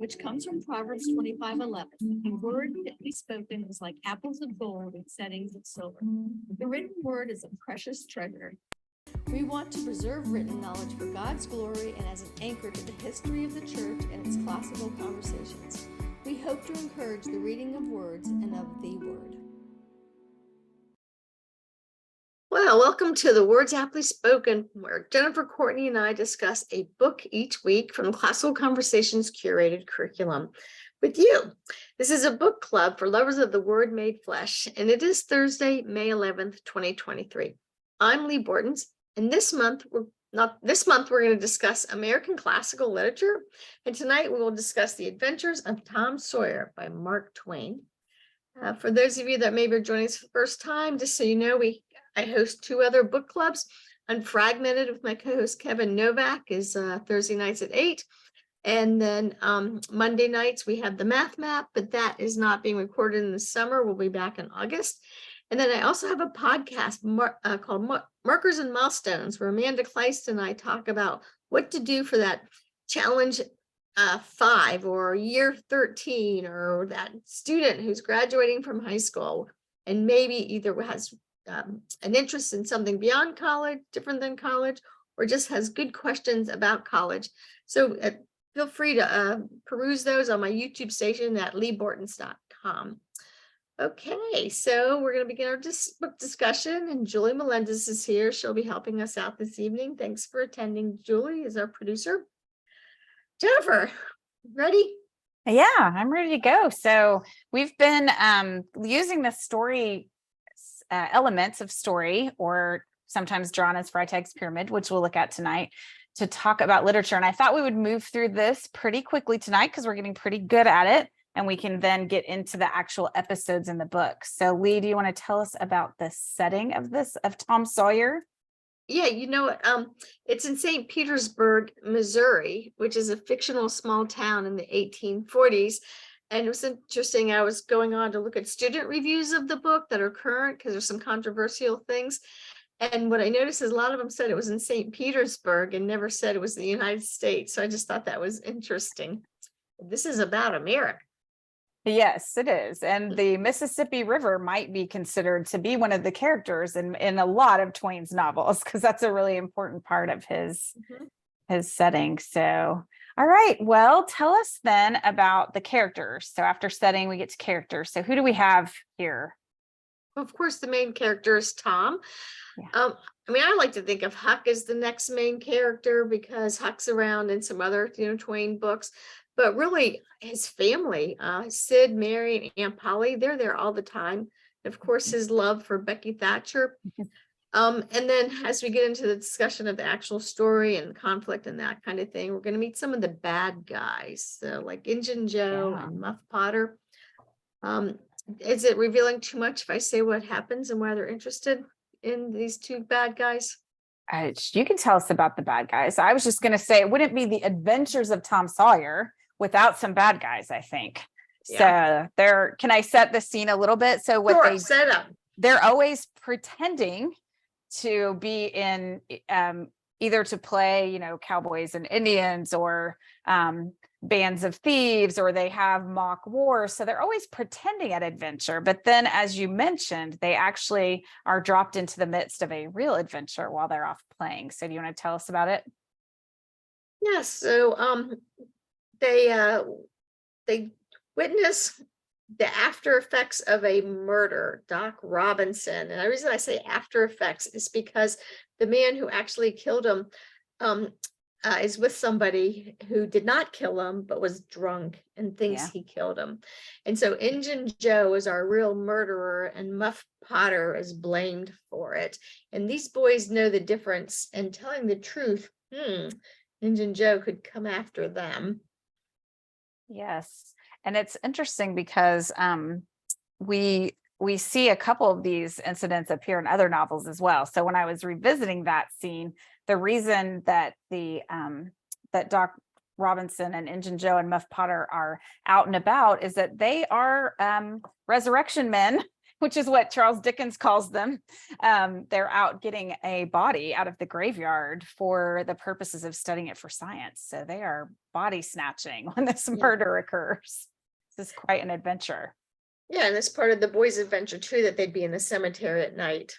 which comes from Proverbs 25:11. A word fitly spoken is like apples of gold in settings of silver. The written word is a precious treasure. We want to preserve written knowledge for God's glory and as an anchor to the history of the church and its classical conversations. We hope to encourage the reading of words and of the word. Well, welcome to the Words Aptly Spoken, where Jennifer, Courtney, and I discuss a book each week from Classical Conversations curated curriculum with you. This is a book club for lovers of the Word made flesh, and it is Thursday, May 11th, 2023. I'm Lee Bortons, and this month we're going to discuss American classical literature, and tonight we will discuss The Adventures of Tom Sawyer by Mark Twain. For those of you that maybe are joining us for the first time, just so you know, I host two other book clubs. Unfragmented with my co-host Kevin Novak is Thursday nights at 8. And then Monday nights we have the Math Map, but that is not being recorded in the summer. We'll be back in August. And then I also have a podcast called Markers and Milestones, where Amanda Kleist and I talk about what to do for that challenge 5 or year 13, or that student who's graduating from high school and maybe either has an interest in something beyond college, different than college, or just has good questions about college. So feel free to peruse those on my YouTube station at leebortons.com. Okay, so we're going to begin our book discussion, and Julie Melendez is here. She'll be helping us out this evening. Thanks for attending. Julie is our producer. Jennifer, ready? Yeah, I'm ready to go. So we've been using the story elements of story, or sometimes drawn as Freytag's pyramid, which we'll look at tonight, to talk about literature. And I thought we would move through this pretty quickly tonight because we're getting pretty good at it, and we can then get into the actual episodes in the book. So Lee, do you want to tell us about the setting of Tom Sawyer? Yeah, it's in St. Petersburg, Missouri, which is a fictional small town in the 1840s. And it was interesting. I was going on to look at student reviews of the book that are current, because there's some controversial things. And what I noticed is a lot of them said it was in St. Petersburg and never said it was the United States. So I just thought that was interesting. This is about America. Yes, it is. And the Mississippi River might be considered to be one of the characters in a lot of Twain's novels, because that's a really important part of his setting. So, all right, well, tell us then about the characters. So after setting, we get to characters. So who do we have here? Well, of course, the main character is Tom. Yeah. I like to think of Huck as the next main character, because Huck's around in some other, Twain books. But really, his family, Sid, Mary, and Aunt Polly, they're there all the time. And of course, his love for Becky Thatcher. And then as we get into the discussion of the actual story and conflict and that kind of thing, we're going to meet some of the bad guys, so like Injun Joe and Muff Potter. Is it revealing too much if I say what happens and why they're interested in these two bad guys? You can tell us about the bad guys. I was just going to say, it wouldn't be the Adventures of Tom Sawyer without some bad guys, I think. Yeah. So can I set the scene a little bit? So what set up, they're always pretending to be in either to play, cowboys and Indians, or bands of thieves, or they have mock wars. So they're always pretending at adventure. But then, as you mentioned, they actually are dropped into the midst of a real adventure while they're off playing. So do you want to tell us about it? Yes. So they witness the after effects of a murder, Doc Robinson. And the reason I say after effects is because the man who actually killed him is with somebody who did not kill him, but was drunk and thinks he killed him. And so Injun Joe is our real murderer, and Muff Potter is blamed for it. And these boys know the difference, and telling the truth, Injun Joe could come after them. Yes. And it's interesting because we see a couple of these incidents appear in other novels as well. So when I was revisiting that scene, the reason that that Doc Robinson and Injun Joe and Muff Potter are out and about is that they are resurrection men which is what Charles Dickens calls them. They're out getting a body out of the graveyard for the purposes of studying it for science. So they are body snatching when this murder occurs. This is quite an adventure. Yeah, and that's part of the boys' adventure too, that they'd be in the cemetery at night.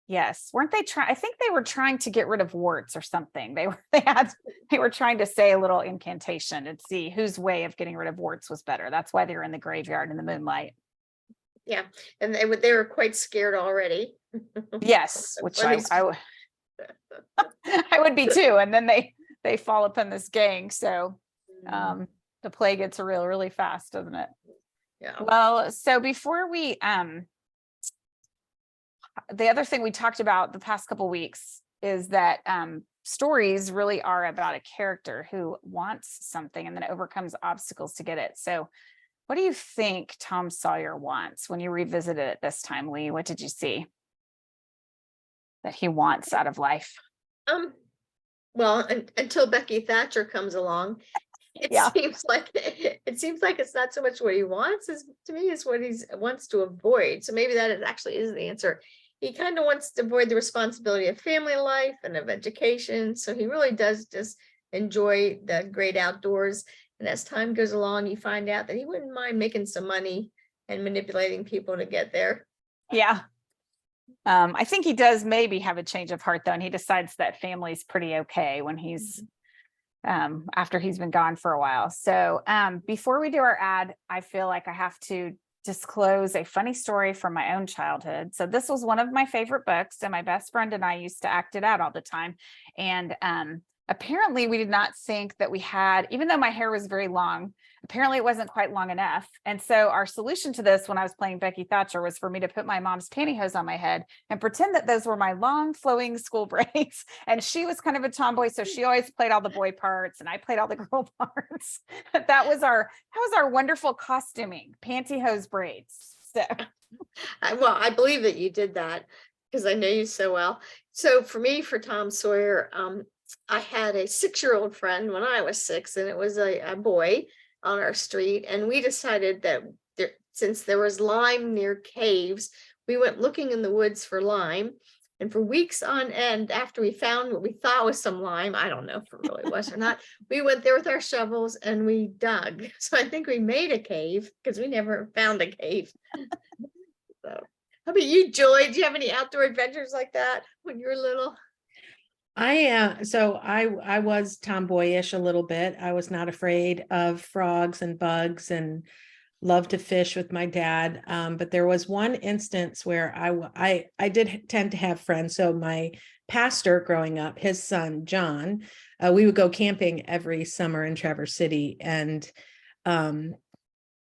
Yes. Weren't they trying? I think they were trying to get rid of warts or something. They were trying to say a little incantation and see whose way of getting rid of warts was better. That's why they were in the graveyard in the moonlight. Yeah, and they were quite scared already. Yes, which Well, I would be too. And then they fall upon this gang. So the play gets real really fast, doesn't it? Yeah. Well, so before we the other thing we talked about the past couple weeks is that stories really are about a character who wants something and then overcomes obstacles to get it. So what do you think Tom Sawyer wants when you revisited it this time, Lee? What did you see that he wants out of life? Well, until Becky Thatcher comes along, it seems like it's not so much what he wants as to me is what he wants to avoid. So maybe that actually is the answer. He kind of wants to avoid the responsibility of family life and of education. So he really does just enjoy the great outdoors. And as time goes along, you find out that he wouldn't mind making some money and manipulating people to get there. Yeah. I think he does maybe have a change of heart though, and he decides that family's pretty okay when he's after he's been gone for a while. So before we do our ad, I feel like I have to disclose a funny story from my own childhood. So this was one of my favorite books, and my best friend and I used to act it out all the time. And apparently we did not think that we had, even though my hair was very long, apparently it wasn't quite long enough. And so our solution to this when I was playing Becky Thatcher was for me to put my mom's pantyhose on my head and pretend that those were my long flowing school braids. And she was kind of a tomboy, so she always played all the boy parts and I played all the girl parts. But that was our wonderful costuming, pantyhose braids. So I believe that you did that because I know you so well. So for me, for Tom Sawyer, I had a 6-year-old friend when I was 6, and it was a boy on our street. And we decided that since there was lime near caves, we went looking in the woods for lime. And for weeks on end, after we found what we thought was some lime, I don't know if it really was or not, we went there with our shovels and we dug. So I think we made a cave because we never found a cave. So how about you, Joy? Do you have any outdoor adventures like that when you were little? I was tomboyish a little bit. I was not afraid of frogs and bugs and loved to fish with my dad. But there was one instance where I did tend to have friends. So my pastor growing up, his son, John, we would go camping every summer in Traverse City and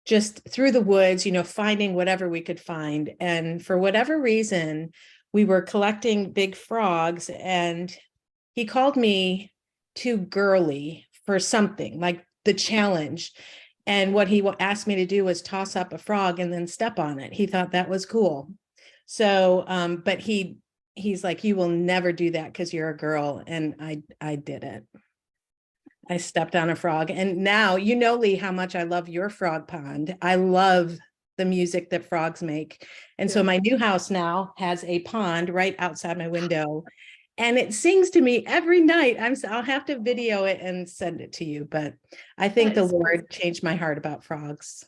just through the woods, finding whatever we could find. And for whatever reason, we were collecting big frogs, and he called me too girly for something like the challenge. And what he asked me to do was toss up a frog and then step on it. He thought that was cool. So, but he's like, you will never do that because you're a girl. And I did it. I stepped on a frog. And now, Lee, how much I love your frog pond. I love the music that frogs make. And so my new house now has a pond right outside my window. And it sings to me every night. I'll have to video it and send it to you. But I think the Lord changed my heart about frogs.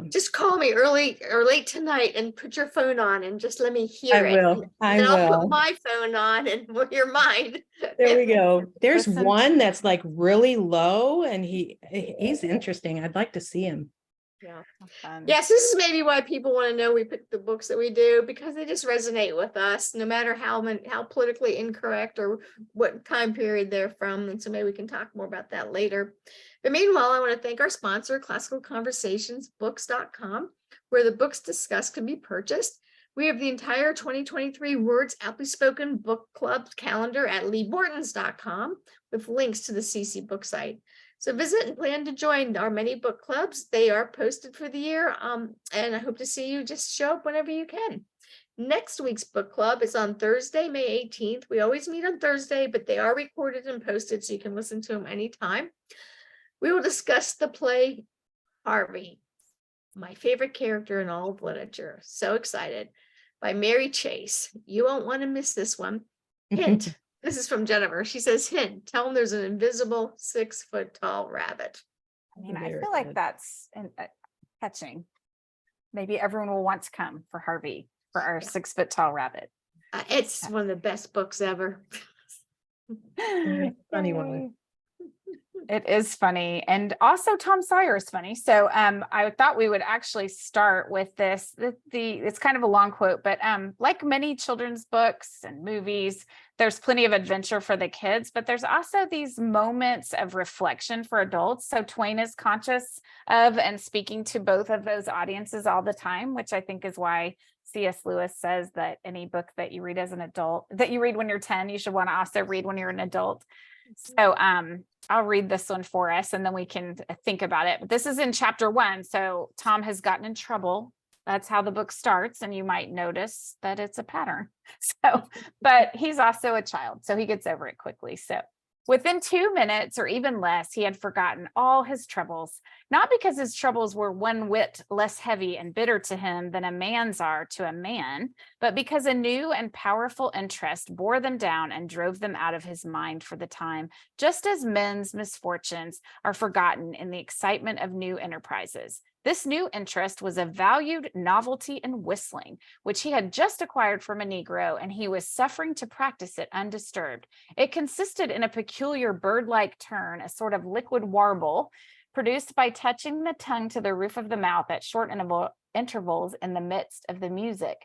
Just call me early or late tonight and put your phone on and just let me hear it. I will. I'll put my phone on and you're mine. There we go. There's Listen. one that's like really low, and he's interesting. I'd like to see him. Yeah. Yes, this is maybe why people want to know we pick the books that we do, because they just resonate with us, no matter how politically incorrect or what time period they're from. And so maybe we can talk more about that later. But meanwhile, I want to thank our sponsor, classicalconversationsbooks.com, where the books discussed can be purchased. We have the entire 2023 Words Aptly Spoken Book Club calendar at leebortons.com with links to the CC book site. So visit and plan to join our many book clubs. They are posted for the year, and I hope to see you. Just show up whenever you can. Next week's book club is on Thursday, May 18th. We always meet on Thursday, but they are recorded and posted so you can listen to them anytime. We will discuss the play Harvey, my favorite character in all of literature. So excited. by Mary Chase. You won't want to miss this one. Hint. This is from Jennifer. She says, hint, tell them there's an invisible 6-foot tall rabbit. I mean, I Very feel like good. that's catching. Maybe everyone will want to come for Harvey for our Yeah. 6-foot tall rabbit. It's one of the best books ever. Funny one. It is funny. And also Tom Sawyer is funny. So I thought we would actually start with this. It's kind of a long quote, but like many children's books and movies, there's plenty of adventure for the kids, but there's also these moments of reflection for adults. So Twain is conscious of and speaking to both of those audiences all the time, which I think is why C.S. Lewis says that any book that you read as an adult, that you read when you're 10, you should want to also read when you're an adult. So I'll read this one for us and then we can think about it. But this is in chapter 1. So Tom has gotten in trouble. That's how the book starts. And you might notice that it's a pattern. So, but he's also a child, so he gets over it quickly. So within 2 minutes or even less, he had forgotten all his troubles, not because his troubles were one whit less heavy and bitter to him than a man's are to a man, but because a new and powerful interest bore them down and drove them out of his mind for the time, just as men's misfortunes are forgotten in the excitement of new enterprises. This new interest was a valued novelty in whistling, which he had just acquired from a Negro, and he was suffering to practice it undisturbed. It consisted in a peculiar bird-like turn, a sort of liquid warble, produced by touching the tongue to the roof of the mouth at short intervals in the midst of the music.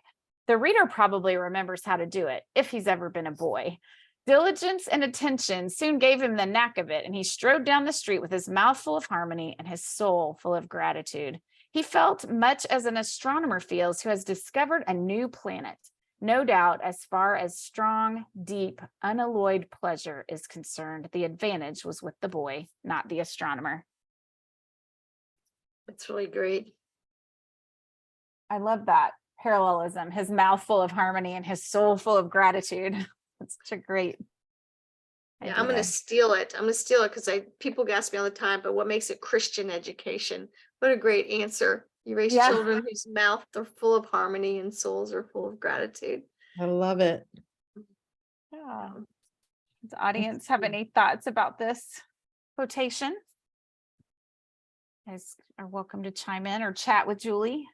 The reader probably remembers how to do it, if he's ever been a boy. Diligence and attention soon gave him the knack of it, and he strode down the street with his mouth full of harmony and his soul full of gratitude. He felt much as an astronomer feels who has discovered a new planet. No doubt, as far as strong, deep, unalloyed pleasure is concerned, the advantage was with the boy, not the astronomer. It's really great. I love that parallelism, his mouth full of harmony and his soul full of gratitude. That's such a great Yeah, I'm going to idea. steal it. I'm going to steal it because people ask me all the time, but what makes it Christian education? What a great answer. You raise Yeah. children whose mouths are full of harmony and souls are full of gratitude. I love it. Yeah. Does the audience have any thoughts about this quotation? You guys are welcome to chime in or chat with Julie.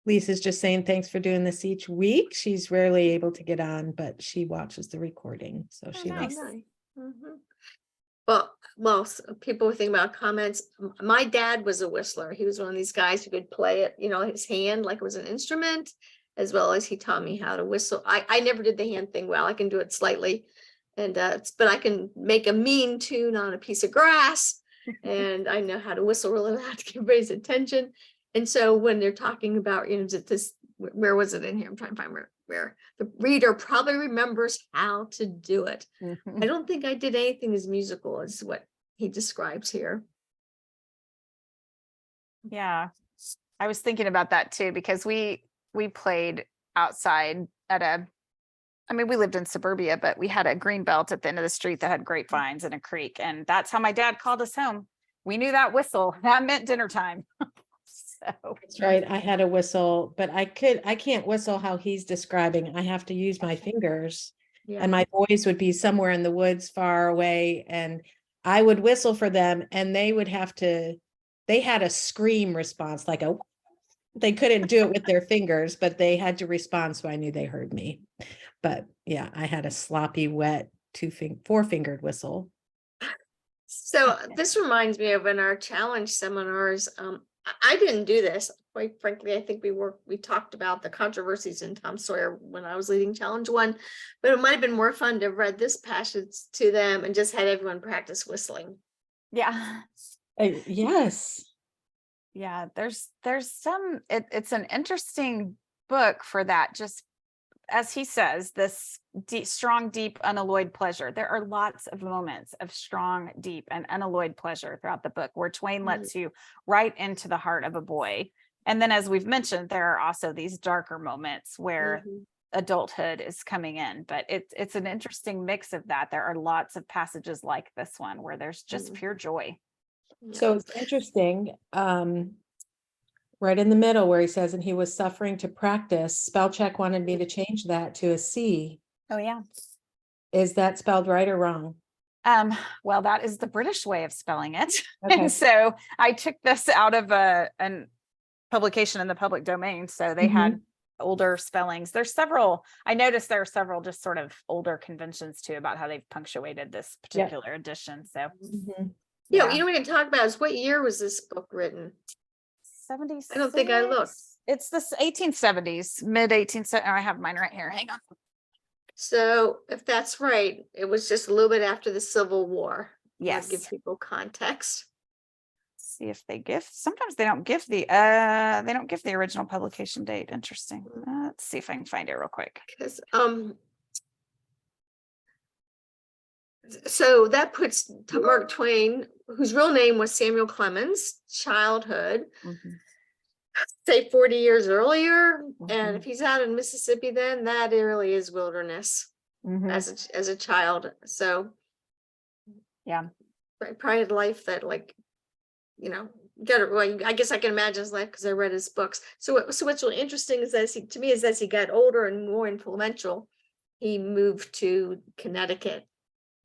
Lisa's just saying thanks for doing this each week. She's rarely able to get on, but she watches the recording, so she nice. loves it. Mhm. Well, people were thinking about comments. My dad was a whistler. He was one of these guys who could play it, his hand like it was an instrument, as well as he taught me how to whistle. I never did the hand thing well. I can do it slightly, and but I can make a mean tune on a piece of grass, and I know how to whistle really loud to get everybody's attention. And so when they're talking about, where was it in here? I'm trying to find where the reader probably remembers how to do it. I don't think I did anything as musical as what he describes here. Yeah, I was thinking about that too, because we played outside we lived in suburbia, but we had a green belt at the end of the street that had grapevines and a creek. And that's how my dad called us home. We knew that whistle, that meant dinner time. So That's right. I had a whistle, but I can't whistle how he's describing. I have to use my fingers. Yeah. And my boys would be somewhere in the woods far away, and I would whistle for them, and they had a scream response, they couldn't do it with their fingers, but they had to respond, so I knew they heard me. But yeah, I had a sloppy, wet 4-fingered whistle. So this reminds me of in our challenge seminars. I didn't do this, quite frankly. I think we talked about the controversies in Tom Sawyer when I was leading challenge 1, but it might have been more fun to have read this passage to them and just had everyone practice whistling. yeah. Yes. Yeah, there's some, it's an interesting book for that. Just as he says, this strong, deep, unalloyed pleasure. There are lots of moments of strong, deep, and unalloyed pleasure throughout the book where Twain lets you right into the heart of a boy. And then, as we've mentioned, there are also these darker moments where adulthood is coming in, but it's an interesting mix of that. There are lots of passages like this one where there's just pure joy. So it's interesting. right in the middle where he says, and he was suffering to practice. Spell check wanted me to change that to a C. Oh, yeah. Is that spelled right or wrong? Well, that is the British way of spelling it. Okay. And so I took this out of an publication in the public domain. So they had older spellings. I noticed there are several just sort of older conventions too about how they've punctuated this particular edition. So Yeah, you know what we can talk about is what year was this book written? 76. I don't think I looked. It's the 1870s, mid 1870s. I have mine right here. Hang on. So if that's right, it was just a little bit after the Civil War. Yes. Give people context. See if they give. Sometimes they don't give the original publication date. Interesting. Let's see if I can find it real quick. Because so that puts Mark Twain, whose real name was Samuel Clemens, childhood, say 40 years earlier. And if he's out in Mississippi, then that really is wilderness as a child. So yeah, probably had life that, like, you know, well, I guess I can imagine his life because I read his books. So what's really interesting is that to me is as he got older and more influential, he moved to Connecticut,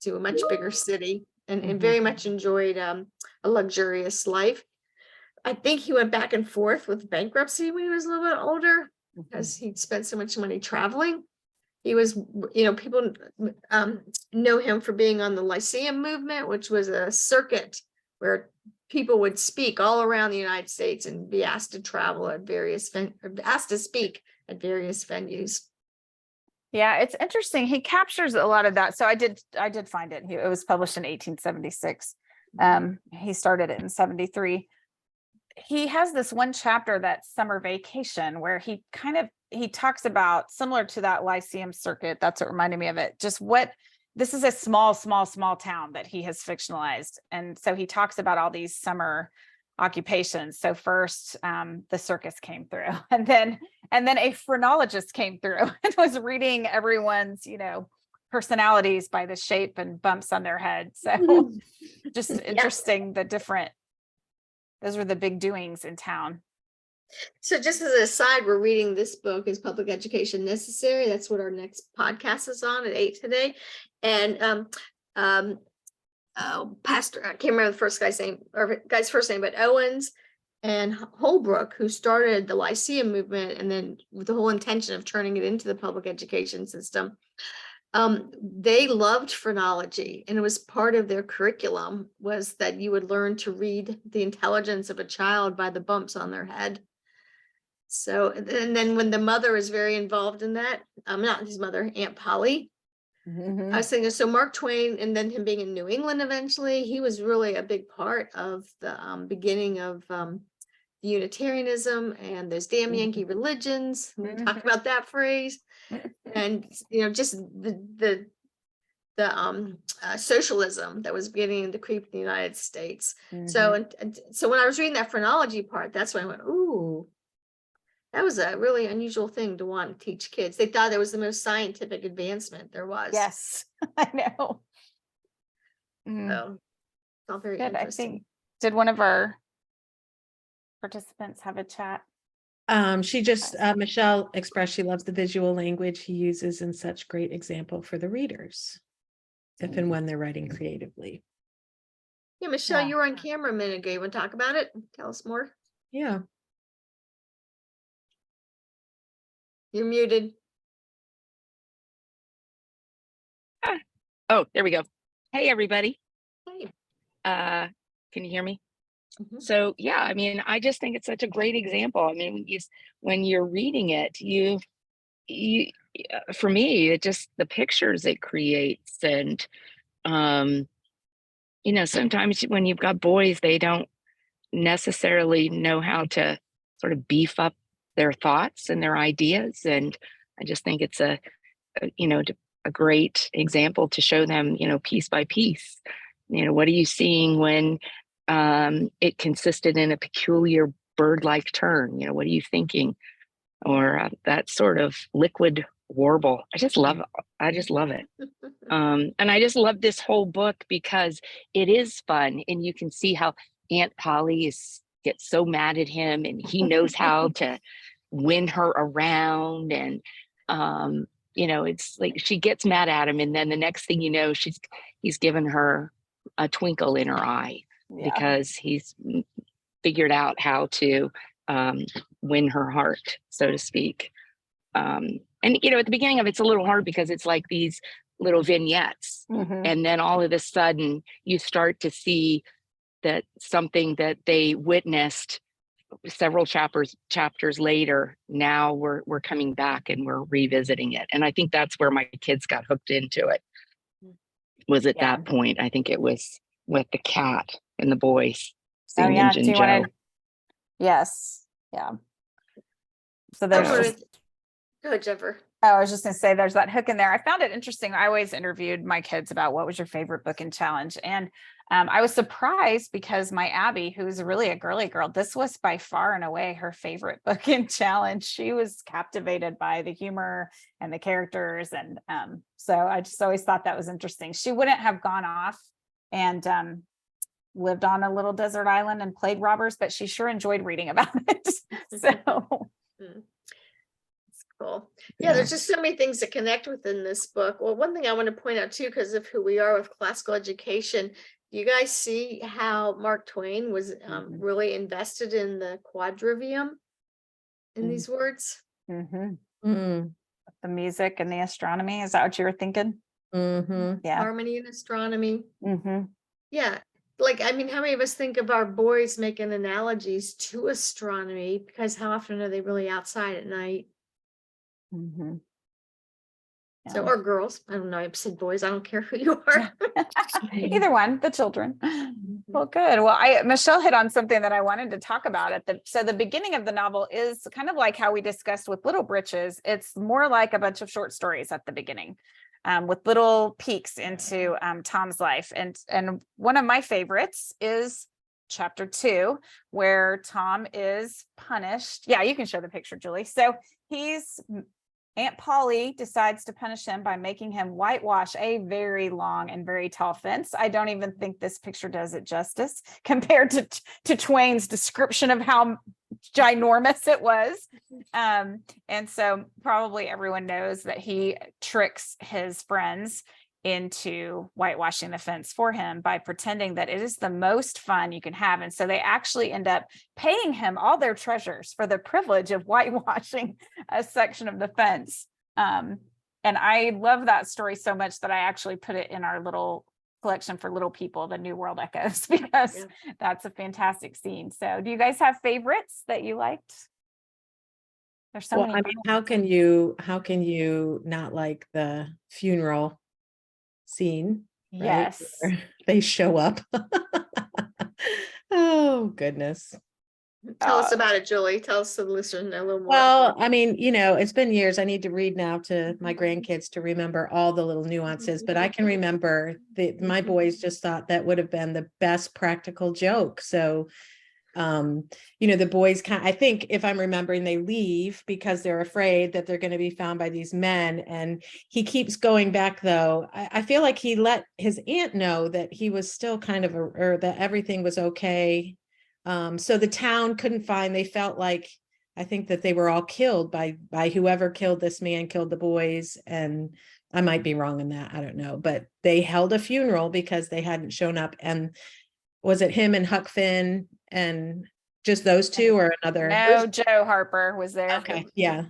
to a much bigger city, and very much enjoyed a luxurious life. I think he went back and forth with bankruptcy when he was a little bit older because he'd spent so much money traveling. He was, you know, people know him for being on the Lyceum movement, which was a circuit where people would speak all around the United States and be asked to travel at asked to speak at various venues. Yeah, it's interesting. He captures a lot of that. So I did find it. It was published in 1876. He started it in 73. He has this one chapter, that summer vacation, where he talks about, similar to that Lyceum circuit. That's what reminded me of it. Just this is a small town that he has fictionalized. And so he talks about all these summer occupations. So first, the circus came through, and then a phrenologist came through and was reading everyone's, you know, personalities by the shape and bumps on their head. So just interesting, those were the big doings in town. So just as an aside, we're reading this book, Is Public Education Necessary? That's what our next podcast is on at 8 today. And Pastor, I can't remember the first guy's first name, but Owens and Holbrook, who started the Lyceum movement, and then with the whole intention of turning it into the public education system, they loved phrenology, and it was part of their curriculum, was that you would learn to read the intelligence of a child by the bumps on their head. So, and then when the mother is very involved in that, not his mother, Aunt Polly, I was thinking, so Mark Twain, and then him being in New England eventually, he was really a big part of the beginning of Unitarianism and those damn Yankee religions. We talk about that phrase, and you know, just the socialism that was beginning to creep in the United States. So so when I was reading that phrenology part, that's when I went, ooh, that was a really unusual thing to want to teach kids. They thought it was the most scientific advancement there was. Yes, I know. So it's all very Good. interesting. I think, did one of our participants have a chat? She just, Michelle expressed she loves the visual language he uses in such great example for the readers, if and when they're writing creatively. Yeah, Michelle, Yeah. you were on camera a minute ago. You want to talk about it? Tell us more. Yeah. You're muted. Oh, there we go. Hey, everybody. Hey. Can you hear me? Mhm. So, yeah, I mean, I just think it's such a great example. I mean, when you're reading it, you, for me, it just, the pictures it creates, and, you know, sometimes when you've got boys, they don't necessarily know how to sort of beef up their thoughts and their ideas. And I just think it's a great example to show them, you know, piece by piece, you know, what are you seeing when it consisted in a peculiar bird-like turn? You know, what are you thinking? Or that sort of liquid warble. I just love it. And I just love this whole book because it is fun, and you can see how Aunt Polly is gets so mad at him, and he knows how to win her around. And it's like she gets mad at him, and then the next thing you know, he's given her a twinkle in her eye because he's figured out how to win her heart, so to speak. And at the beginning of it's a little hard because it's like these little vignettes, and then all of a sudden you start to see that something that they witnessed several chapters later, now we're coming back and we're revisiting it. And I think that's where my kids got hooked into it, was at that point. I think it was with the cat and the boys seeing Injun Do you Joe. want to? Yes. Yeah. So there's Go ahead, Jennifer. Oh, I was just going to say there's that hook in there. I found it interesting. I always interviewed my kids about what was your favorite book and challenge. And I was surprised because my Abby, who's really a girly girl, this was by far and away her favorite book and challenge. She was captivated by the humor and the characters. And so I just always thought that was interesting. She wouldn't have gone off and lived on a little desert island and played robbers, but she sure enjoyed reading about it. So cool. Yeah, there's just so many things to connect within this book. Well, one thing I want to point out too, because of who we are with classical education, you guys see how Mark Twain was really invested in the quadrivium in these words? The music and the astronomy. Is that what you were thinking? Yeah. Harmony and astronomy. Yeah. Like, I mean, how many of us think of our boys making analogies to astronomy, because how often are they really outside at night? So, or girls, I don't know, I've said boys, I don't care who you are. Either one, the children. Well, good. Well, Michelle hit on something that I wanted to talk about so the beginning of the novel is kind of like how we discussed with Little Britches. It's more like a bunch of short stories at the beginning, with little peeks into Tom's life. And one of my favorites is chapter 2, where Tom is punished. Yeah, you can show the picture, Julie. So Aunt Polly decides to punish him by making him whitewash a very long and very tall fence. I don't even think this picture does it justice compared to Twain's description of how ginormous it was. And so probably everyone knows that he tricks his friends into whitewashing the fence for him by pretending that it is the most fun you can have. And so they actually end up paying him all their treasures for the privilege of whitewashing a section of the fence. And I love that story so much that I actually put it in our little collection for little people, the New World Echoes, because that's a fantastic scene. So do you guys have favorites that you liked? There's so many. I mean, how can you not like the funeral scene? Right? Yes. Where they show up. Oh goodness. Tell us about it, Julie. Tell us, so the listeners know a little more. Well, I mean, it's been years. I need to read now to my grandkids to remember all the little nuances, but I can remember my boys just thought that would have been the best practical joke. So the boys I think, if I'm remembering, they leave because they're afraid that they're going to be found by these men. And he keeps going back, though. I feel like he let his aunt know that he was still kind of or that everything was okay. So the town couldn't they felt like, I think that they were all killed by whoever killed this man, killed the boys. And I might be wrong in that. I don't know, but they held a funeral because they hadn't shown up. And was it him and Huck Finn and just those two, or another? No, Joe Harper was there. Okay. Yeah.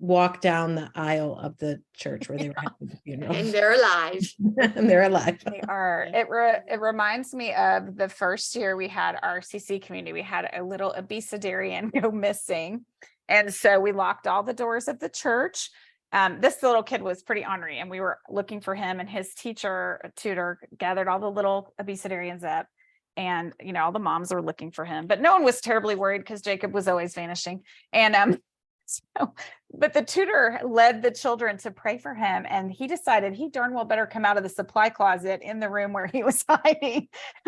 Walk down the aisle of the church where they were having the funeral. And they're alive. And they're alive. They are. It reminds me of the first year we had our CC community. We had a little abecedarian go missing. And so we locked all the doors of the church. This little kid was pretty ornery, and we were looking for him, and his tutor gathered all the little abecedarians up, and all the moms were looking for him, but no one was terribly worried because Jacob was always vanishing. And but the tutor led the children to pray for him, and he decided he darn well better come out of the supply closet in the room where he was hiding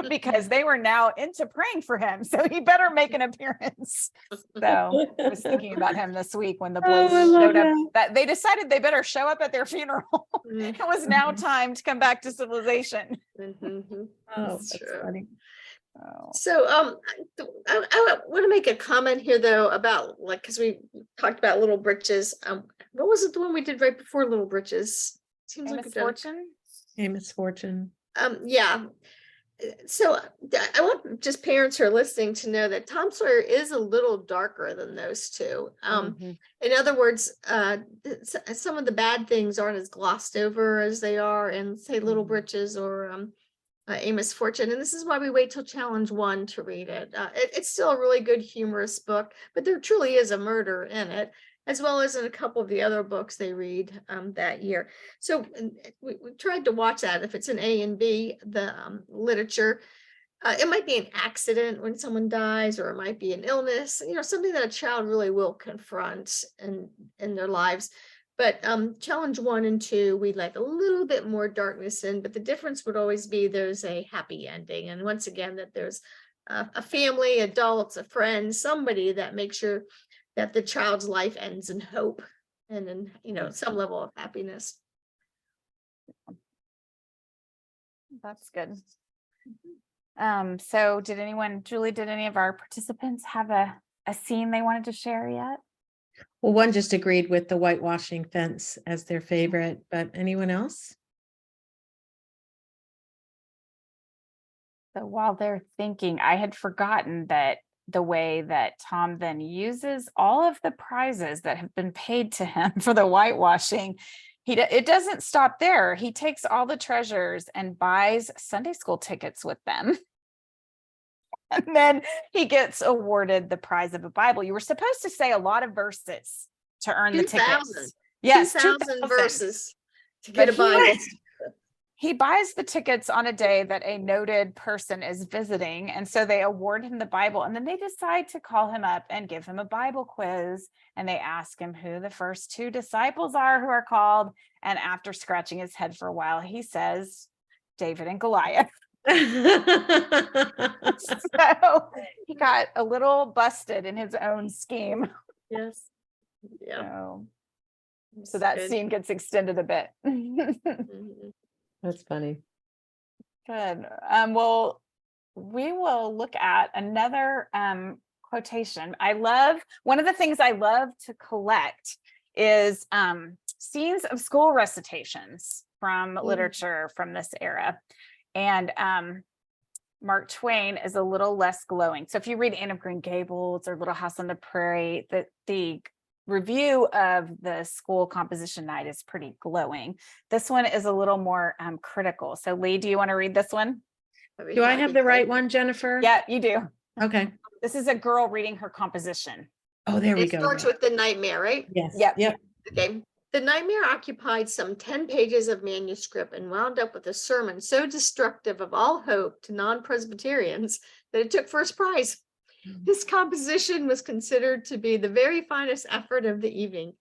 because they were now into praying for him. So he better make an appearance. So I was thinking about him this week when the boys showed up, that they decided they better show up at their funeral. It was now time to come back to civilization. Oh, that's funny. Oh. So, I want to make a comment here though about because we talked about Little Britches. What was it, the one we did right before Little Britches? Seems A like we've done. misfortune. A misfortune. Yeah. So I want just parents who are listening to know that Tom Sawyer is a little darker than those two. Mhm. In other words, some of the bad things aren't as glossed over as they are in, say, Little Mhm. Britches or A Misfortune. And this is why we wait till challenge 1 to read it. It's still a really good humorous book, but there truly is a murder in it, as well as in a couple of the other books they read that year. So we tried to watch that. If it's an A and B, the literature, it might be an accident when someone dies, or it might be an illness, something that a child really will confront in their lives. But challenge 1 and 2, we'd like a little bit more darkness in, but the difference would always be there's a happy ending. And once again, that there's a family, adults, a friend, somebody that makes sure that the child's life ends in hope and in, some level of happiness. That's good. So did Julie, did any of our participants have a scene they wanted to share yet? Well, one just agreed with the whitewashing fence as their favorite, but anyone else? So while they're thinking, I had forgotten that the way that Tom then uses all of the prizes that have been paid to him for the whitewashing, it doesn't stop there. He takes all the treasures and buys Sunday school tickets with them. And then he gets awarded the prize of a Bible. You were supposed to say a lot of verses to earn the 2,000. tickets. Yes, 2,000 verses to But get a Bible. He buys the tickets on a day that a noted person is visiting. And so they award him the Bible. And then they decide to call him up and give him a Bible quiz. And they ask him who the first 2 disciples are who are called. And after scratching his head for a while, he says, David and Goliath. So he got a little busted in his own scheme. Yes. Yeah. So that Good. scene gets extended a bit. Mhm. That's funny. Good. Well, we will look at another quotation. One of the things I love to collect is scenes of school recitations from literature from this era. And Mark Twain is a little less glowing. So if you read Anne of Green Gables or Little House on the Prairie, the review of the school composition night is pretty glowing. This one is a little more critical. So Lee, do you want to read this one? Do I have the right one, Jennifer? Yeah, you do. Okay. This is a girl reading her composition. Oh, there we It go. starts with the nightmare, right? Yes. Yep. Yep. Okay. The nightmare occupied some 10 pages of manuscript and wound up with a sermon so destructive of all hope to non-Presbyterians that it took first prize. This composition was considered to be the very finest effort of the evening.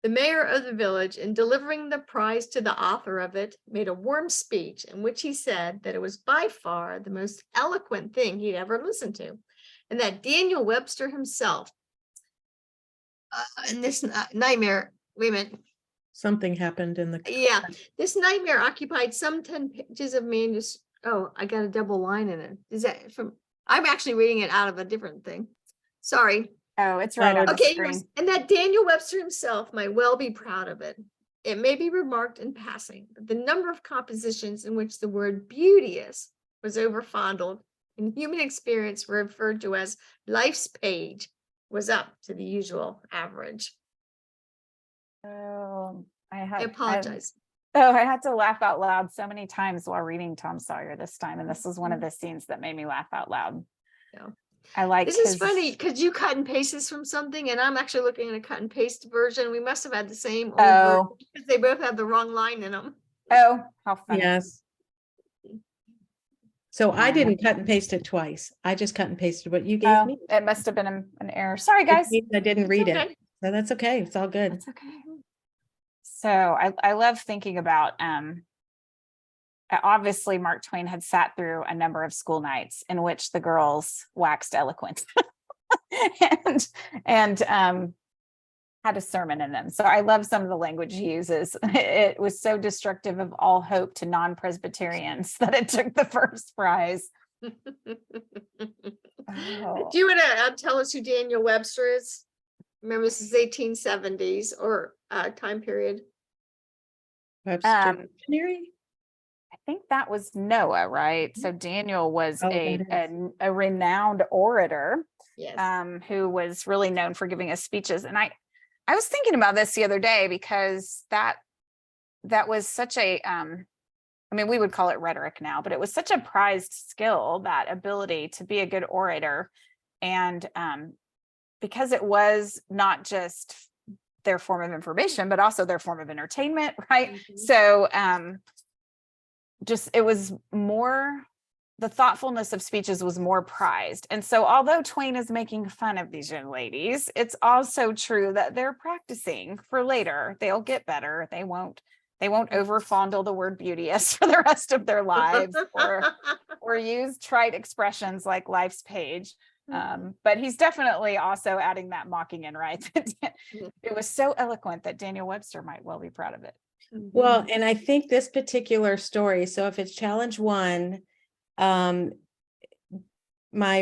The mayor of the village, in delivering the prize to the author of it, made a warm speech in which he said that it was by far the most eloquent thing he'd ever listened to, and that Daniel Webster himself, in this nightmare, wait a minute. Something happened in the. Yeah, this nightmare occupied some 10 pages of manuscript. Oh, I got a double line in it. Is that from? I'm actually reading it out of a different thing. Sorry. Oh, it's right on the Okay, screen. and that Daniel Webster himself might well be proud of it. It may be remarked in passing that the number of compositions in which the word beauteous was overfondled and human experience were referred to as life's page was up to the usual average. Oh, I apologize. I had to laugh out loud so many times while reading Tom Sawyer this time. And this was one of the scenes that made me laugh out loud. Yeah. I like This is funny because you cut and paste this from something, and I'm actually looking at a cut and paste version. We must have had the same old version because they both have the wrong line in them. Oh, how funny. Yes. So I didn't cut and paste it twice. I just cut and pasted what you gave me. It must have been an error. Sorry, Which guys. means I didn't read Okay. it. So that's okay. It's all good. That's okay. So I love thinking about obviously Mark Twain had sat through a number of school nights in which the girls waxed eloquent and had a sermon in them. So I love some of the language he uses. It was so destructive of all hope to non-Presbyterians that it took the first prize. Oh. Do you want to tell us who Daniel Webster is? Remember, this is 1870s or time period. Webster Um, Dictionary? I think that was Noah, right? So Daniel was Oh, a, that is. a renowned orator, Yes. who was really known for giving us speeches. And I was thinking about this the other day because that was such a, I mean, we would call it rhetoric now, but it was such a prized skill, that ability to be a good orator. And because it was not just their form of information, but also their form of entertainment, right? Mhm. So just it was more, the thoughtfulness of speeches was more prized. And so although Twain is making fun of these young ladies, it's also true that they're practicing for later. They'll get better. They won't over fondle the word beauteous for the rest of their lives, or use trite expressions like life's page. But he's definitely also adding that mocking in, right? It was so eloquent that Daniel Webster might well be proud of it. Well, and I think this particular story, so if it's challenge 1, my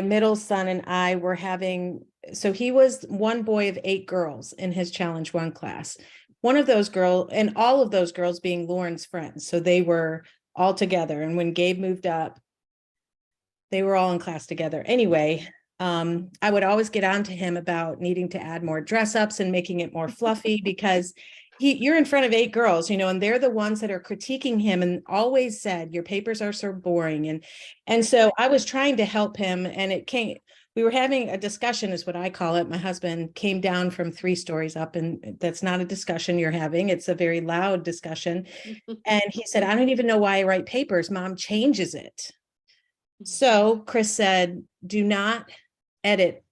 middle son and I were having, so he was one boy of 8 girls in his challenge 1 class. One of those girls, and all of those girls being Lauren's friends. So they were all together. And when Gabe moved up, they were all in class together. Anyway, I would always get on to him about needing to add more dress ups and making it more fluffy, because you're in front of 8 girls, and they're the ones that are critiquing him and always said, your papers are so boring. And so I was trying to help him, and we were having a discussion, is what I call it. My husband came down from 3 stories up, and that's not a discussion you're having. It's a very loud discussion. And he said, I don't even know why I write papers. Mom changes it. So Chris said, do not edit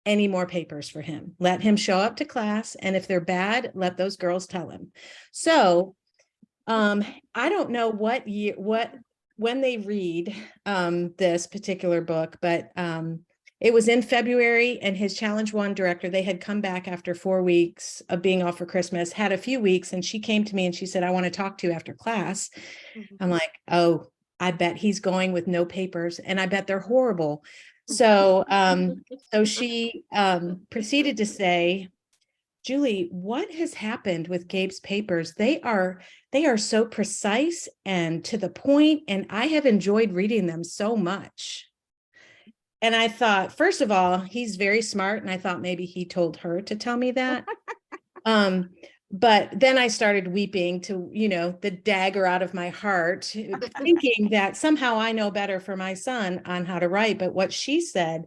any more papers for him. Let him show up to class. And if they're bad, let those girls tell him. So I don't know when they read this particular book, but it was in February, and his challenge 1 director, they had come back after 4 weeks of being off for Christmas, had a few weeks, and she came to me and she said, I want to talk to you after class. I'm like, oh, I bet he's going with no papers, and I bet they're horrible. So so she proceeded to say, Julie, what has happened with Gabe's papers? They are so precise and to the point, and I have enjoyed reading them so much. And I thought, first of all, he's very smart, and I thought maybe he told her to tell me that. But then I started weeping to, the dagger out of my heart, thinking that somehow I know better for my son on how to write. But what she said,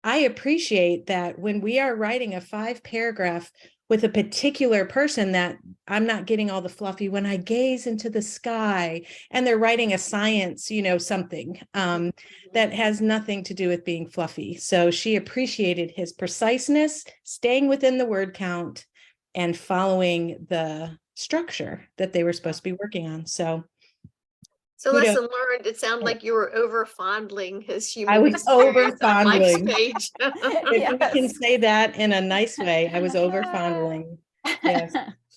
I appreciate that when we are writing a 5-paragraph with a particular person, that I'm not getting all the fluffy when I gaze into the sky, and they're writing a science, something that has nothing to do with being fluffy. So she appreciated his preciseness, staying within the word count, and following the structure that they were supposed to be working on. So lesson learned, it sounded like you were over fondling his human I was experience on life's over-fondling. page. If we can say that in a nice way, I was over fondling. Yes.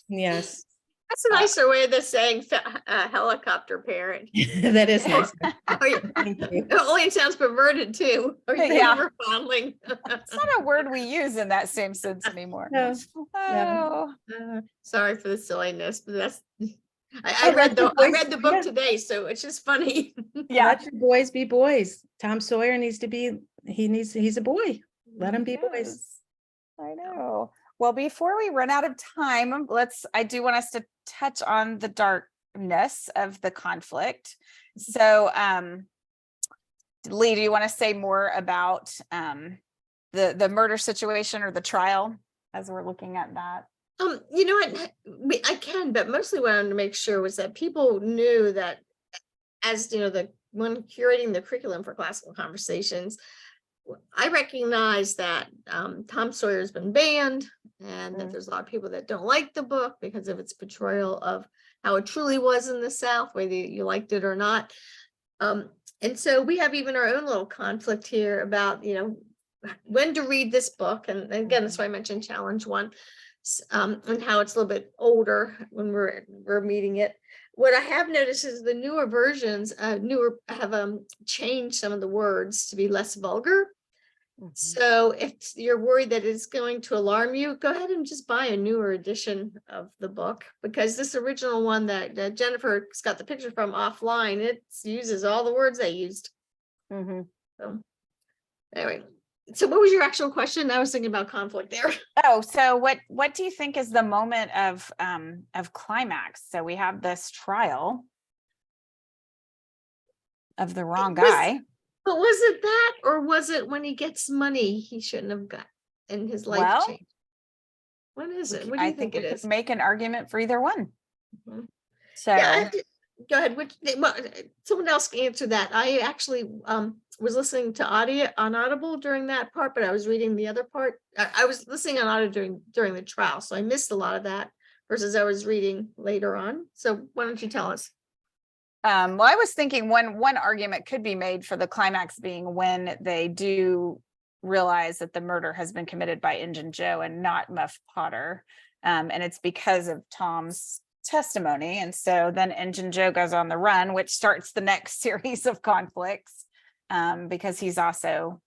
Yes. That's a nicer way of saying helicopter parent. That is nice. Thank you. It only sounds perverted too. Are you over fondling? It's not a word we use in that same sense anymore. No. Oh. Sorry for the silliness, but that's I read the book today, so it's just funny. Yeah. Let your boys be boys. Tom Sawyer he's a boy. Let him be boys. I know. Well, before we run out of time, I do want us to touch on the darkness of the conflict. So, Lee, do you want to say more about the murder situation or the trial as we're looking at that? You know what, I can, but mostly what I wanted to make sure was that people knew that, as the one curating the curriculum for classical conversations, I recognize that Tom Sawyer has been banned, and that there's a lot of people that don't like the book because of its portrayal of how it truly was in the South, whether you liked it or not. And so we have even our own little conflict here about, when to read this book. And again, that's why I mentioned challenge 1, and how it's a little bit older when we're meeting it. what I have noticed is the newer versions, have changed some of the words to be less vulgar. So if you're worried that it's going to alarm you, go ahead and just buy a newer edition of the book, because this original one that Jennifer's got the picture from offline, it uses all the words they used. Mhm. So anyway, so what was your actual question? I was thinking about conflict there. Oh, so what do you think is the moment of climax? So we have this trial of the wrong guy. But was it that, or was it when he gets money he shouldn't have got and his life Well, changed? What is it? What do I you think it we could is? make an argument for either one. Mhm. So Yeah, go ahead. Well, someone else can answer that. I actually was listening to audio on Audible during that part, but I was reading the other part. I was listening on audio during the trial, so I missed a lot of that versus I was reading later on. So why don't you tell us? well, I was thinking one argument could be made for the climax being when they do realize that the murder has been committed by Injun Joe and not Muff Potter. And it's because of Tom's testimony. And so then Injun Joe goes on the run, which starts the next series of conflicts, because he's also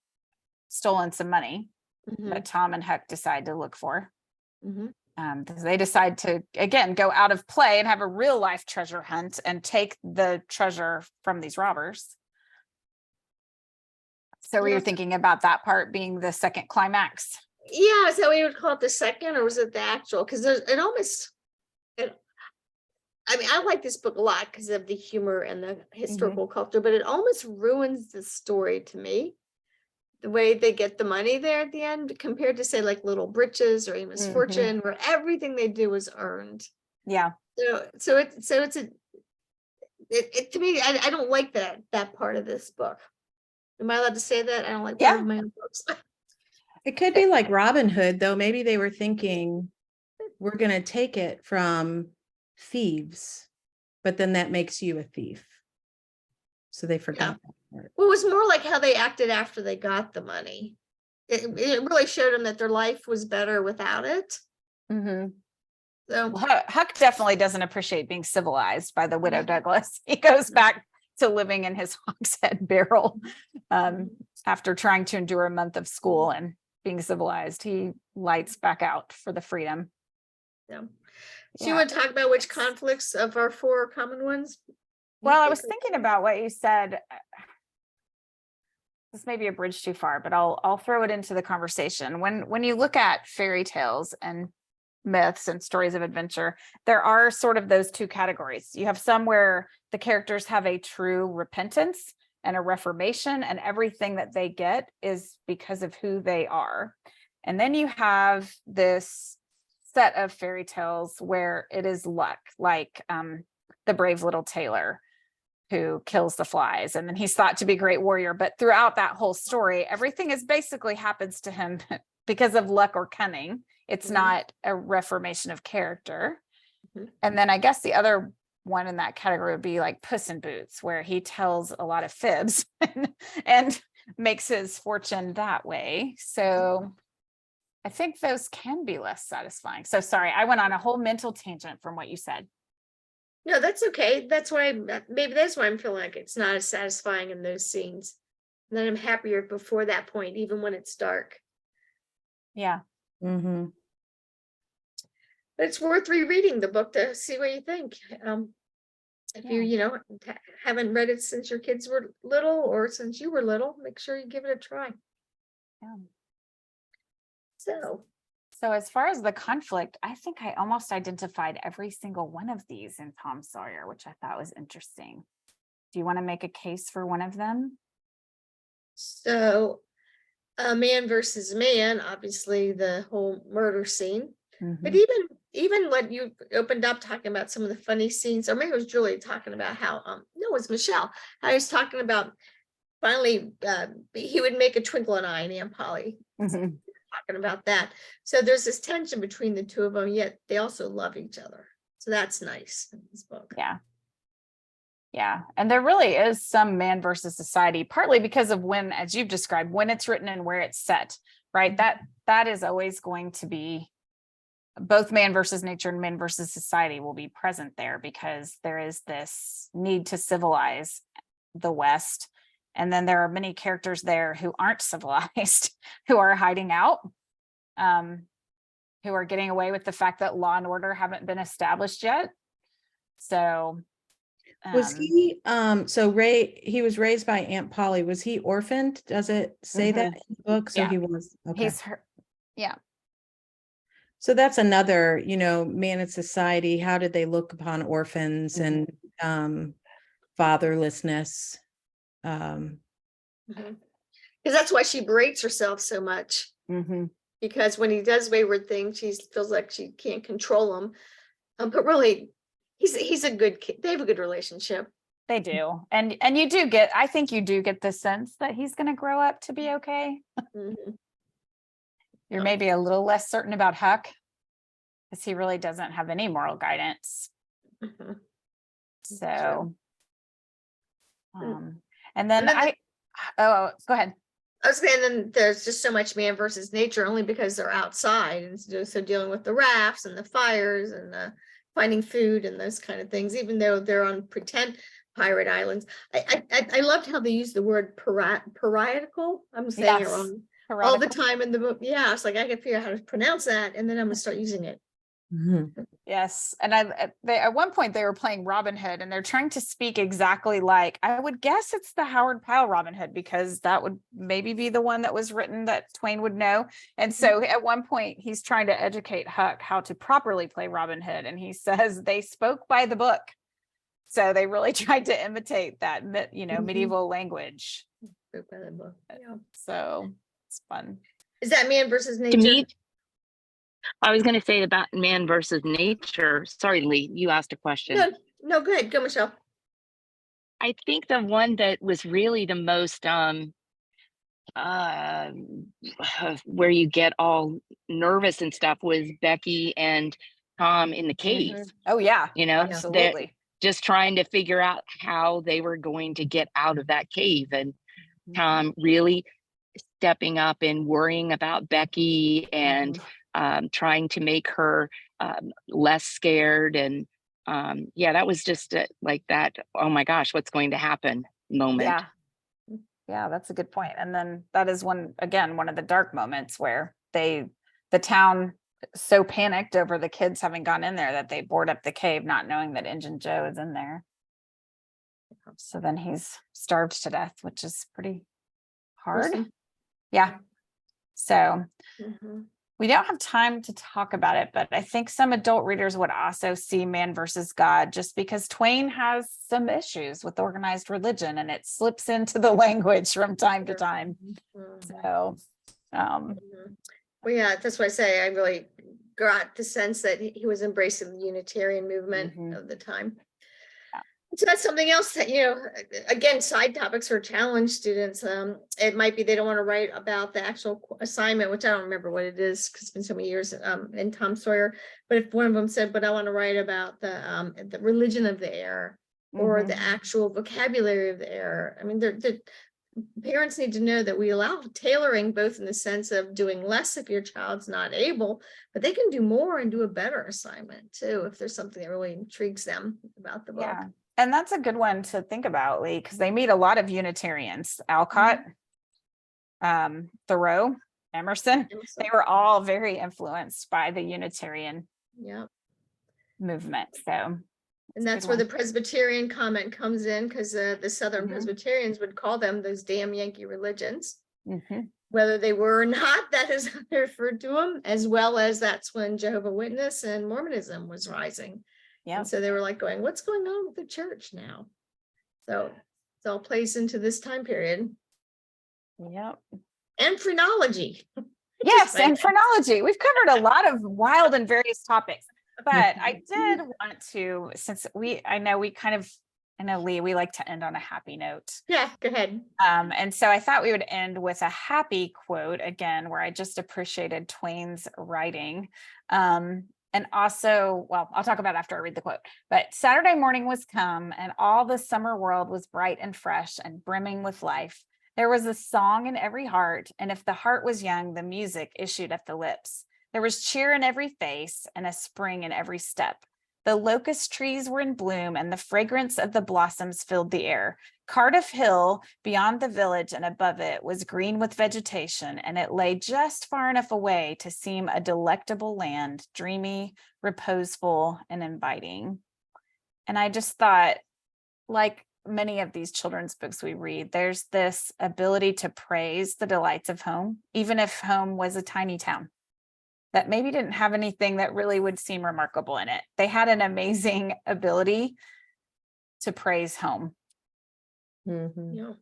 stolen some money that Tom and Huck decide to look for. Mhm. Because they decide to, again, go out of play and have a real life treasure hunt and take the treasure from these robbers. So were you Yeah. thinking about that part being the second climax? Yeah, is that what you would call it, the second, or was it the actual? Because it almost, I mean, I like this book a lot because of the humor and the historical culture, but it almost ruins the story to me. The way they get the money there at the end compared to say like Little Britches or Amos Fortune, where everything they do is earned. Yeah. So it's to me, I don't like that part of this book. Am I allowed to say that? I don't like part of my own books. It could be like Robin Hood, though. Maybe they were thinking, we're going to take it from thieves, but then that makes you a thief. So they forgot that part. Well, it was more like how they acted after they got the money. It really showed them that their life was better without it. So Well, Huck definitely doesn't appreciate being civilized by the widow Douglas. He goes back to living in his hogshead barrel after trying to endure a month of school and being civilized. He lights back out for the freedom. So you want to talk about which conflicts of our four common ones? Well, I was thinking about what you said. This may be a bridge too far, but I'll throw it into the conversation. When you look at fairy tales and myths and stories of adventure, there are sort of those two categories. You have some where the characters have a true repentance and a reformation, and everything that they get is because of who they are. And then you have this set of fairy tales where it is luck, like the brave little tailor who kills the flies, and then he's thought to be a great warrior, but throughout that whole story, everything is basically happens to him because of luck or cunning. It's not a reformation of character. And then I guess the other one in that category would be like Puss in Boots, where he tells a lot of fibs and makes his fortune that way. So I think those can be less satisfying. So sorry, I went on a whole mental tangent from what you said. No, that's okay. That's why maybe that's why I'm feeling like it's not as satisfying in those scenes. And then I'm happier before that point, even when it's dark. Yeah. But it's worth rereading the book to see what you think. If you haven't read it since your kids were little or since you were little, make sure you give it a try. Yeah. So as far as the conflict, I think I almost identified every single one of these in Tom Sawyer, which I thought was interesting. Do you want to make a case for one of them? So man versus man, obviously the whole murder scene. But even when you opened up talking about some of the funny scenes, or maybe it was Julie talking about how no, it was Michelle. I was talking about finally he would make a twinkle in eye and Aunt Polly talking about that. So there's this tension between the two of them, yet they also love each other. So that's nice in this book. Yeah. And there really is some man versus society, partly because of when, as you've described, when it's written and where it's set, right? That is always going to be both man versus nature and man versus society will be present there, because there is this need to civilize the West. And then there are many characters there who aren't civilized, who are hiding out, who are getting away with the fact that law and order haven't been established yet. So Was he, so he was raised by Aunt Polly. Was he orphaned? Does it say that in the book? So Yeah. he was, okay. he's her, yeah. So that's another, man in society. How did they look upon orphans and fatherlessness? Because that's why she berates herself so much. Because when he does wayward things, she feels like she can't control him. But really, he's a good kid. They have a good relationship. They do. And you do get, I think you do get the sense that he's going to grow up to be okay. You're maybe a little less certain about Huck, because he really doesn't have any moral guidance. So, and then go ahead. I was saying, then there's just so much man versus nature, only because they're outside, and so dealing with the rafts and the fires and the finding food and those kind of things, even though they're on pretend pirate islands. I loved how they used the word piratical. I'm saying it wrong all the time in the book. Yeah, it's like I can figure out how to pronounce that, and then I'm gonna start using it. Yes. And at one point they were playing Robin Hood, and they're trying to speak exactly like, I would guess it's the Howard Pyle Robin Hood, because that would maybe be the one that was written that Twain would know. And so at one point he's trying to educate Huck how to properly play Robin Hood, and he says they spoke by the book. So they really tried to imitate that, medieval language. So it's fun. Is that man versus nature? To me, I was going to say about man versus nature. Sorry, Lee, you asked a question. No, go ahead. Go, Michelle. I think the one that was really the most where you get all nervous and stuff was Becky and Tom in the cave. Oh yeah, absolutely. Just trying to figure out how they were going to get out of that cave, and Tom really stepping up and worrying about Becky and trying to make her less scared. And that was just like that, oh my gosh, what's going to happen moment. Yeah, that's a good point. And then that is one of the dark moments where the town so panicked over the kids having gone in there that they board up the cave, not knowing that Injun Joe is in there. So then he's starved to death, which is pretty hard. Yeah. So we don't have time to talk about it, but I think some adult readers would also see man versus God, just because Twain has some issues with organized religion, and it slips into the language from time to time. So, well, yeah, that's why I say I really got the sense that he was embracing the Unitarian movement of the time. So that's something else that, again, side topics for challenge students. It might be they don't want to write about the actual assignment, which I don't remember what it is because it's been so many years in Tom Sawyer. But if one of them said, but I want to write about the religion of the air or the actual vocabulary of the air. I mean, the parents need to know that we allow tailoring, both in the sense of doing less if your child's not able, but they can do more and do a better assignment too, if there's something that really intrigues them about the book. Yeah. And that's a good one to think about, Lee, because they meet a lot of Unitarians. Alcott, Thoreau, Emerson. They were all very influenced by the Unitarian movement. So, and that's where the Presbyterian comment comes in, because the Southern Presbyterians would call them those damn Yankee religions. Whether they were or not, that is how they referred to them, as well as that's when Jehovah's Witness and Mormonism was rising. Yeah. And so they were like going, what's going on with the church now? So it all plays into this time period. Yep. And phrenology. Yes, and phrenology. We've covered a lot of wild and various topics, but I did want to, since I know Lee, we like to end on a happy note. Yeah, go ahead. And so I thought we would end with a happy quote again, where I just appreciated Twain's writing. And also, well, I'll talk about it after I read the quote, but Saturday morning was come, and all the summer world was bright and fresh and brimming with life. There was a song in every heart, and if the heart was young, the music issued at the lips. There was cheer in every face and a spring in every step. The locust trees were in bloom and the fragrance of the blossoms filled the air. Cardiff Hill, beyond the village and above it, was green with vegetation, and it lay just far enough away to seem a delectable land, dreamy, reposeful, and inviting. And I just thought, like many of these children's books we read, there's this ability to praise the delights of home, even if home was a tiny town that maybe didn't have anything that really would seem remarkable in it. They had an amazing ability to praise home. Mhm. Yeah,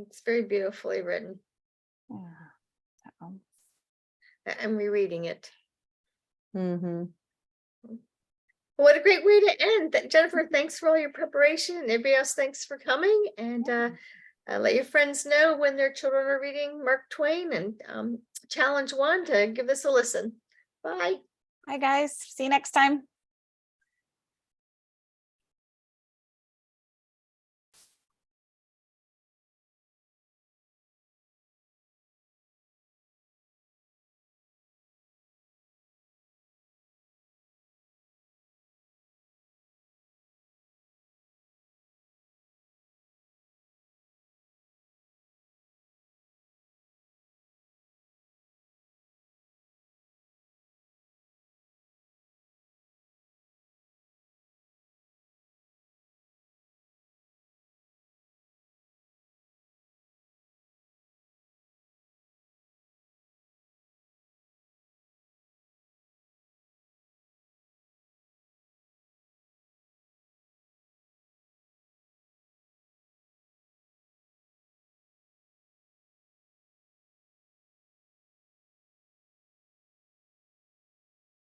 it's very beautifully written. Yeah. So, I'm rereading it. Mhm. What a great way to end. Jennifer, thanks for all your preparation, and everybody else, thanks for coming. And let your friends know when their children are reading Mark Twain, and challenge one to give this a listen. Bye. Bye, guys. See you next time.